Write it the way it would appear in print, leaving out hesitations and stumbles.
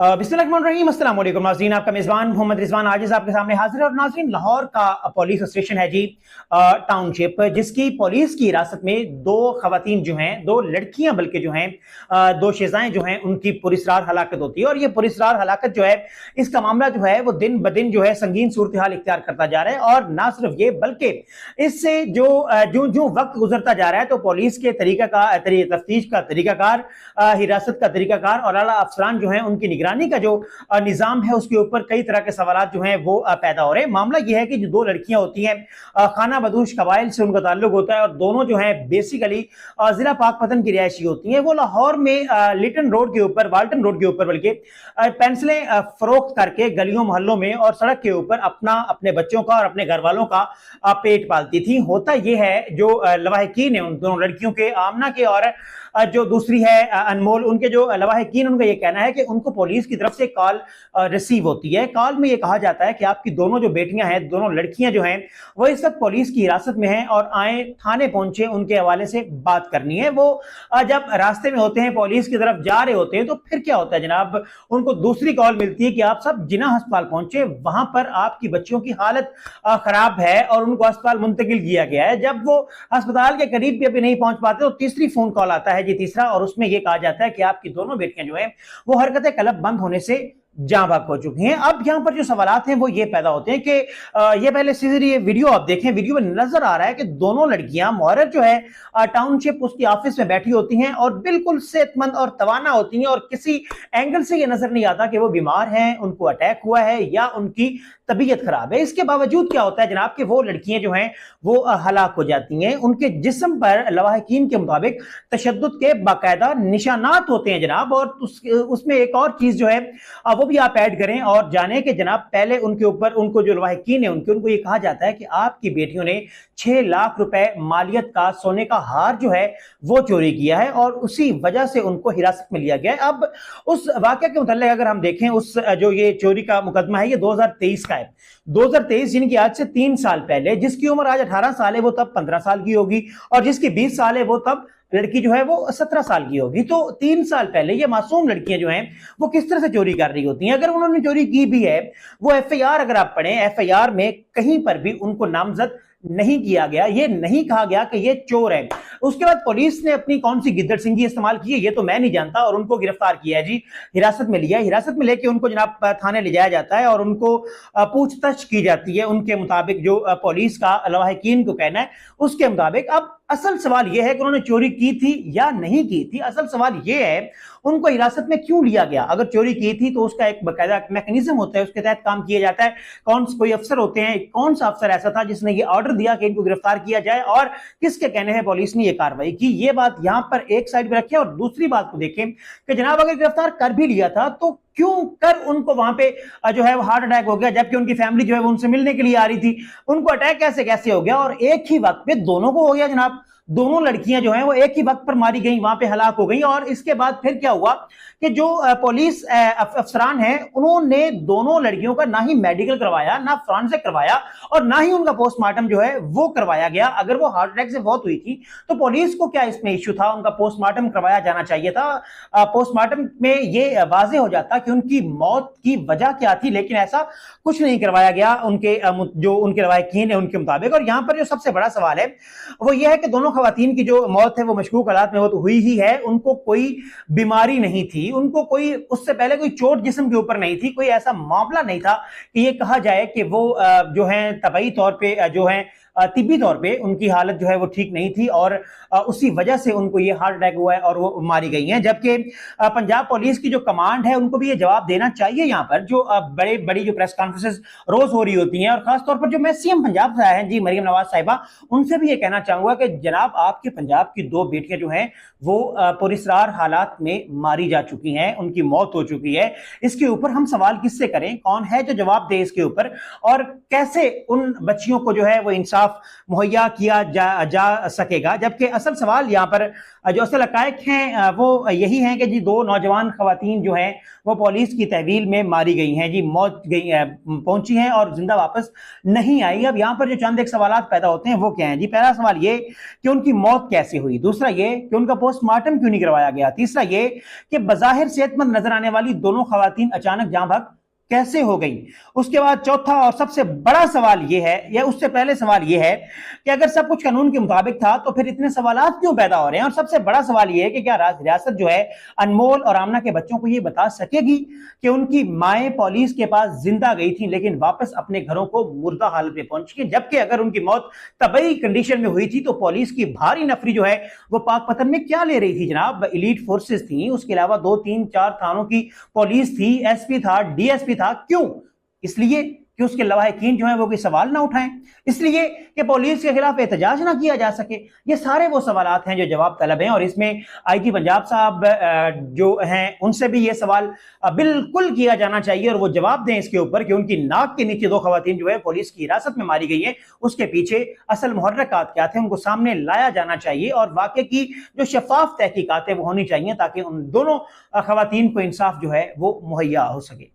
बिस्मिल्लाहिर्रहमानिर्रहीम, अस्सलाम वालेकुम नाज़रीन। आपका मेज़बान मोहम्मद रिजवान आजिज़ आपके सामने हाजिर है। और नाज़रीन, लाहौर का पुलिस स्टेशन है जी, टाउनशिप, जिसकी पुलिस की हिरासत में दो खवातीन जो हैं, दो लड़कियां बल्कि जो हैं, दो शेजाएं जो हैं, उनकी पुरस्रार हलाकत होती है। और ये पुरस्रार हलाकत जो है, इसका मामला जो है वो दिन ब दिन जो है संगीन सूरत हाल इख्तियार करता जा रहा है। और ना सिर्फ ये बल्कि इससे जो जो जो वक्त गुजरता जा रहा है, तो पुलिस के तफ्तीश का तरीकाकार, हिरासत का तरीकाकार और आला अफसरान जो है उनकी निगरानी का जो निजाम है, उसके ऊपर कई तरह के सवाल जो हैं वो पैदा हो रहे हैं। मामला यह है कि जो दो लड़कियां होती हैं, खाना बदूश कबाइल से उनका ताल्लुक होता है और दोनों जो है बेसिकली जिला पाकपतन की रिहायशी होती हैं। वो लाहौर में लिटन रोड के ऊपर, वाल्टन रोड के ऊपर बल्कि पेंसिलें फरोख्त करके गलियों मोहल्लों में और सड़क के ऊपर अपने बच्चों का और अपने घर वालों का पेट पालती थी। होता यह है, जो लवाहिकीन है उन दोनों लड़कियों के, आमना के और जो दूसरी है अनमोल, उनके जो लवाहिकीन, उनका यह कहना है कि उनको पुलिस की तरफ से कॉल रिसीव होती है। कॉल में यह कहा जाता है कि आपकी दोनों जो बेटियां हैं, दोनों लड़कियां जो हैं, वो इस वक्त पुलिस की हिरासत में हैं और आए थाने पहुंचे, उनके हवाले से बात करनी है। वो जब रास्ते में होते हैं, पुलिस की तरफ जा रहे होते हैं, तो फिर क्या होता है जनाब, उनको दूसरी कॉल मिलती है कि आप सब जिना अस्पताल पहुंचे, वहां पर आपकी बच्चियों की हालत खराब है और उनको अस्पताल मुंतकिल किया गया है। जब वो अस्पताल के करीब भी अभी नहीं पहुंच पाते, तो तीसरी फोन कॉल आता है जी, तीसरा, और उसमें यह कहा जाता है कि आपकी दोनों बेटियां जो हैं वो हरकत कलब बंद होने से जहां भाग हो चुकी हैं। अब यहां पर जो सवालात हैं वो ये पैदा होते हैं कि ये पहले सीधे ये वीडियो आप देखें, वीडियो में नजर आ रहा है कि दोनों लड़कियां, मुहर्रर जो है टाउनशिप उसकी ऑफिस में बैठी होती हैं और बिल्कुल सेहतमंद और तवाना होती हैं, और किसी एंगल से ये नजर नहीं आता कि वो बीमार हैं, उनको अटैक हुआ है या उनकी तबीयत खराब है। इसके बावजूद क्या होता है जनाब कि वो लड़कियां जो हैं वो हलाक हो जाती हैं। उनके जिस्म पर लवाहिकीन के मुताबिक तशद्दुद के बाकायदा निशानात होते हैं जनाब। और उसमें एक और चीज जो है वो भी आप ऐड करें और जाने कि जनाब, पहले उनके ऊपर, उनको जो लवाहिकीन है उनको ये कहा जाता है कि आपकी बेटियों ने 6 लाख रुपए मालियत का सोने का हार जो है वो चोरी किया है और उसी वजह से उनको हिरासत में लिया गया है। अब उस वाकया के मुताल्लिक अगर हम देखें, उस जो ये चोरी का मुकदमा है, ये 2023 का है। 2023 यानी कि आज से 3 साल पहले। जिसकी उम्र आज 18 साल है वो तब 15 साल की होगी, और जिसकी 20 साल है वो तब लड़की जो है वो 17 साल की होगी। तो 3 साल पहले ये मासूम लड़कियां जो हैं वो किस तरह से चोरी कर रही होती हैं। अगर उन्होंने चोरी की भी है, वो एफआईआर अगर आप पढ़ें, एफआईआर में कहीं पर भी उनको नामजद नहीं किया गया, ये नहीं कहा गया कि ये चोर है। उसके बाद पुलिस ने अपनी कौन सी गिद्दड़ सिंगी इस्तेमाल की है ये तो मैं नहीं जानता, और उनको गिरफ्तार किया है जी, हिरासत में लिया है। हिरासत में लेके उनको जनाब थाने ले जाया जाता है और उनको पूछताछ की जाती है उनके मुताबिक, जो पुलिस का लवाहिकीन को कहना है उसके मुताबिक। अब असल सवाल यह है कि उन्होंने चोरी की थी या नहीं की थी। असल सवाल यह है उनको हिरासत में क्यों लिया गया। अगर चोरी की थी तो उसका एक बाकायदा मैकेनिज्म होता है, उसके तहत काम किया जाता है। कोई अफसर होते हैं, कौन सा अफसर ऐसा था जिसने ये ऑर्डर दिया कि इनको गिरफ्तार किया जाए, और किसके कहने हैं पुलिस ने ये कार्रवाई की। ये बात यहां पर एक साइड में रखें और दूसरी बात को देखें कि जनाब, अगर गिरफ्तार कर भी लिया था तो क्यों कर उनको वहां पे जो है वो हार्ट अटैक हो गया, जबकि उनकी फैमिली जो है वो उनसे मिलने के लिए आ रही थी। उनको अटैक कैसे कैसे हो गया, और एक ही वक्त पे दोनों को हो गया जनाब। दोनों लड़कियां जो हैं वो एक ही वक्त पर मारी गई, वहां पे हलाक हो गई। और इसके बाद फिर क्या हुआ कि जो पुलिस अफसरान हैं उन्होंने दोनों लड़कियों का ना ही मेडिकल करवाया, ना फॉरेंसिक करवाया, और ना ही उनका पोस्टमार्टम जो है वो करवाया गया। अगर वो हार्ट अटैक से मौत हुई थी तो पुलिस को क्या इसमें इश्यू था, उनका पोस्टमार्टम करवाया जाना चाहिए था। पोस्टमार्टम में ये वाजे हो जाता कि उनकी मौत की वजह क्या थी, लेकिन ऐसा कुछ नहीं करवाया गया उनके जो उनके लवाहिकीन है उनके मुताबिक। और यहां पर जो सबसे बड़ा सवाल है वो ये है कि दोनों खवातीन की जो मौत है वो मशकूक हालात में वो तो हुई ही है। उनको कोई बीमारी नहीं थी, उनको कोई उससे पहले कोई चोट जिस्म के ऊपर नहीं थी, कोई ऐसा मामला नहीं था कि ये कहा जाए कि वो जो है तबई तौर पे जो है तिब्बी तौर पे उनकी हालत जो है वो ठीक नहीं थी और उसी वजह से उनको ये हार्ट अटैक हुआ है और वो मारी गई हैं। जबकि पंजाब पुलिस की जो कमांड है उनको भी ये जवाब देना चाहिए। यहाँ पर जो बड़े बड़ी जो प्रेस कॉन्फ्रेंसेस रोज हो रही होती हैं, और खासतौर पर जो मैं सीएम पंजाब से आए हैं जी, मरियम नवाज साहिबा, उनसे भी ये कहना चाहूंगा कि जनाब, आपके पंजाब की 2 बेटियां जो हैं वो पुरस्रार हालात में मारी जा चुकी हैं, उनकी मौत हो चुकी है। इसके ऊपर हम सवाल किससे करें, कौन है जो जवाब दे इसके ऊपर, और कैसे उन बच्चियों को जो है वो इंसाफ इंसाफ मुहैया किया जा सकेगा। जबकि असल सवाल यहाँ पर जो असल हकायक हैं वो यही हैं कि जी दो नौजवान खवातीन जो हैं वो पुलिस की तहवील में मारी गई हैं जी, मौत गई पहुंची हैं और जिंदा वापस नहीं आई। अब यहाँ पर जो चंद एक सवाल पैदा होते हैं वो क्या हैं जी? पहला सवाल ये कि उनकी मौत कैसे हुई, दूसरा ये कि उनका पोस्टमार्टम क्यों नहीं करवाया गया, तीसरा ये कि बज़ाहिर सेहतमंद नजर आने वाली दोनों खवातीन अचानक जान भाग कैसे हो गई। उसके बाद चौथा और सबसे बड़ा सवाल यह है, या उससे पहले सवाल यह है कि अगर सब कुछ कानून के मुताबिक था तो फिर इतने सवालात क्यों पैदा हो रहे हैं। और सबसे बड़ा सवाल यह है कि क्या रियासत जो है अनमोल और आमना के बच्चों को यह बता सकेगी कि उनकी माएं पुलिस के पास जिंदा गई थी लेकिन वापस अपने घरों को मुर्दा हालत में पहुंच गई, जबकि अगर उनकी मौत तबई कंडीशन में हुई थी तो पुलिस की भारी नफरी जो है वो पाकपतन में क्या ले रही थी जनाब? इलीट फोर्सेस थी, उसके अलावा 2-3-4 थानों की पुलिस थी, एसपी था, डीएसपी था। क्यों? इसलिए कि उसके लवाहिकीन जो है वो कोई सवाल ना उठाएं, इसलिए कि पुलिस के खिलाफ एहतजाज ना किया जा सके। ये सारे वो सवालात हैं जो जवाब तलब हैं और इसमें आईजी पंजाब साहब जो हैं उनसे भी ये सवाल बिल्कुल किया जाना चाहिए और वो जवाब दें इसके ऊपर कि उनकी नाक के नीचे दो खवातीन जो है पुलिस की हिरासत में मारी गई है, उसके पीछे असल मुहर्रकात क्या थे उनको सामने लाया जाना चाहिए और वाकई की जो शफाफ तहकीकात है वो होनी चाहिए ताकि उन दोनों खवातीन को इंसाफ जो है वो मुहैया हो सके।